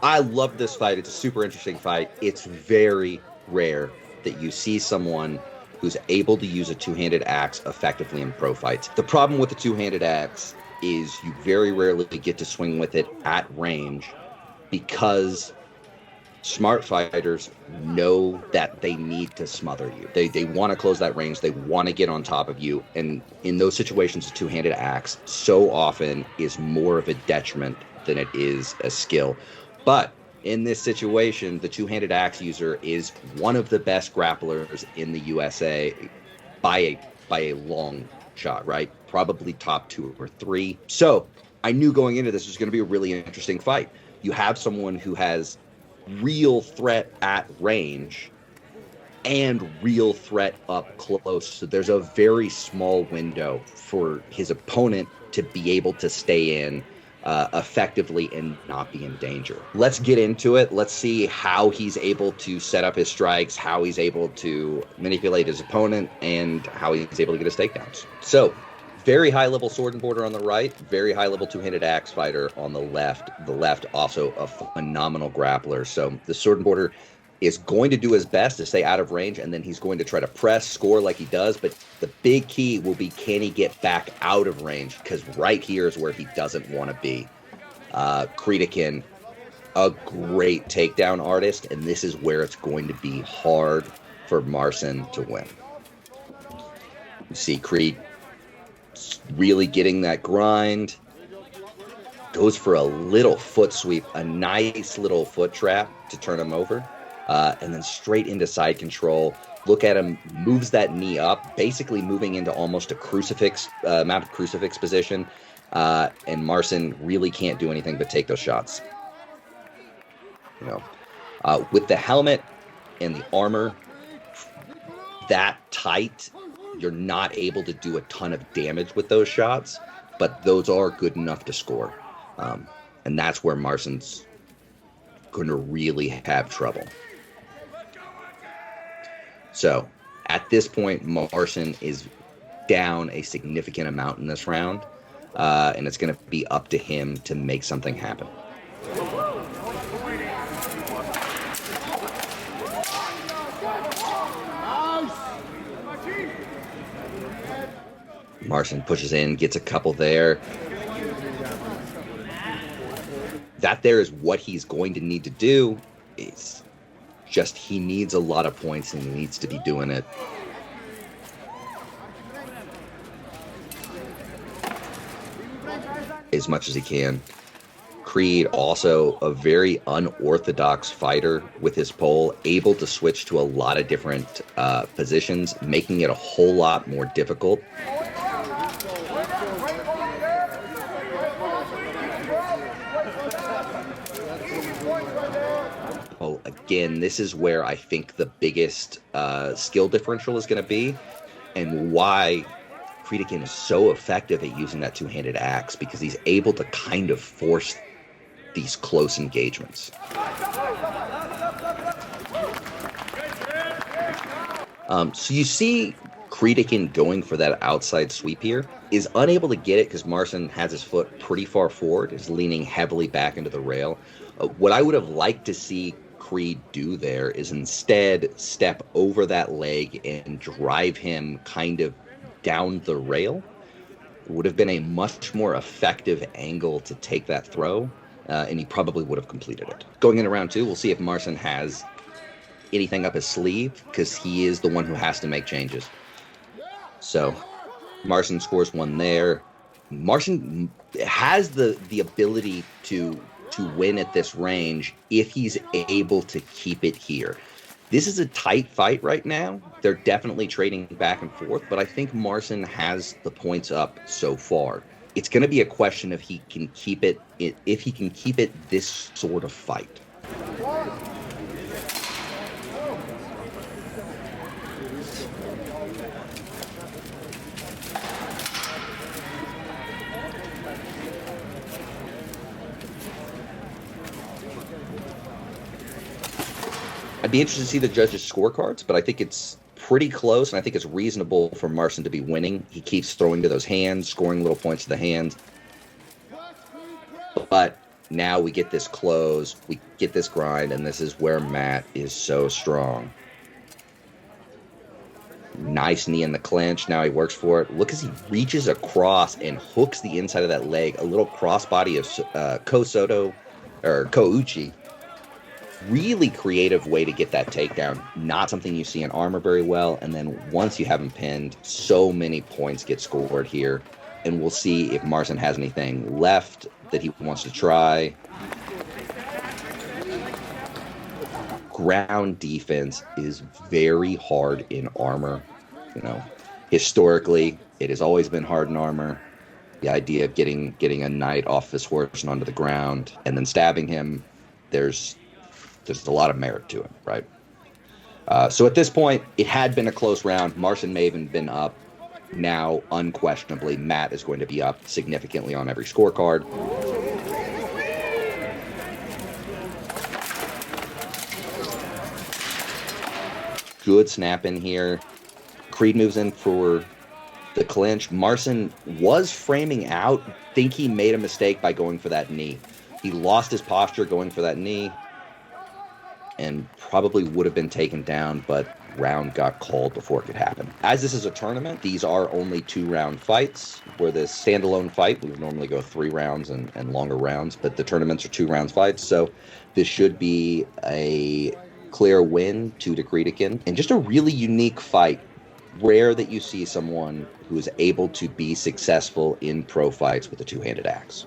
I love this fight. It's a super interesting fight. It's very rare that you see someone who's able to use a two-handed axe effectively in pro fights. The problem with the two-handed axe is you very rarely get to swing with it at range because smart fighters know that they need to smother you. They want to close that range. They want to get on top of you. And in those situations, a two-handed axe so often is more of a detriment than it is a skill. But in this situation, the two-handed axe user is one of the best grapplers in the USA by a long shot, right? Probably top 2 or 3. So I knew going into this was going to be a really interesting fight. You have someone who has real threat at range and real threat up close. So there's a very small window for his opponent to be able to stay in effectively and not be in danger. Let's get into it. Let's see how he's able to set up his strikes, how he's able to manipulate his opponent, and how he's able to get his takedowns. So, very high-level sword and border on the right, very high-level two-handed axe fighter on the left. The left also a phenomenal grappler. So the sword and border is going to do his best to stay out of range, and then he's going to try to press, score like he does, but the big key will be, can he get back out of range? Because right here is where he doesn't want to be. Creedican, a great takedown artist, and this is where it's going to be hard for Marcin to win. You see Creed really getting that grind, goes for a little foot sweep, a nice little foot trap to turn him over. And then straight into side control. Look at him, moves that knee up, basically moving into almost a crucifix, mounted crucifix position. And Marcin really can't do anything but take those shots. With the helmet and the armor that tight, you're not able to do a ton of damage with those shots, but those are good enough to score. And that's where Marcin's going to really have trouble. So, at this point, Marcin is down a significant amount in this round, and it's going to be up to him to make something happen. Marcin pushes in, gets a couple there. That there is what he's going to need to do. It's just he needs a lot of points and he needs to be doing it. As much as he can. Creed, also a very unorthodox fighter with his pole, able to switch to a lot of different positions, making it a whole lot more difficult. Well, again, this is where I think the biggest skill differential is going to be, and why Creedican is so effective at using that two-handed axe, because he's able to kind of force these close engagements. So you see Creedican going for that outside sweep here, is unable to get it because Marcin has his foot pretty far forward, is leaning heavily back into the rail. What I would have liked to see Creed do there is instead step over that leg and drive him kind of down the rail. It would have been a much more effective angle to take that throw, and he probably would have completed it. Going into round 2, we'll see if Marcin has anything up his sleeve, because he is the one who has to make changes. So Marcin scores one there. Marcin has the ability to win at this range if he's able to keep it here. This is a tight fight right now. They're definitely trading back and forth, but I think Marcin has the points up so far. It's going to be a question if he can keep it this sort of fight. I'd be interested to see the judges' scorecards, but I think it's pretty close, and I think it's reasonable for Marcin to be winning. He keeps throwing to those hands, scoring little points to the hands. But Now we get this close, we get this grind, and this is where Matt is so strong. Nice knee in the clinch. Now he works for it. Look as he reaches across and hooks the inside of that leg. A little crossbody of Kouchi. Really creative way to get that takedown. Not something you see in armor very well. And then once you have him pinned, so many points get scored here. And we'll see if Marcin has anything left that he wants to try. Ground defense is very hard in armor. You know, historically, it has always been hard in armor. The idea of getting a knight off his horse and onto the ground and then stabbing him, there's a lot of merit to it, right? So at this point, it had been a close round. Marcin may have been up. Now, unquestionably, Matt is going to be up significantly on every scorecard. Good snap in here. Creed moves in for the clinch. Marcin was framing out. Think he made a mistake by going for that knee. He lost his posture going for that knee and probably would have been taken down, but round got called before it could happen. As this is a tournament, these are only 2-round fights. Where this standalone fight, we would normally go 3 rounds and longer rounds, but the tournaments are 2-round fights, so this should be a clear win to Creedican. And just a really unique fight. Rare that you see someone who is able to be successful in pro fights with a two-handed axe.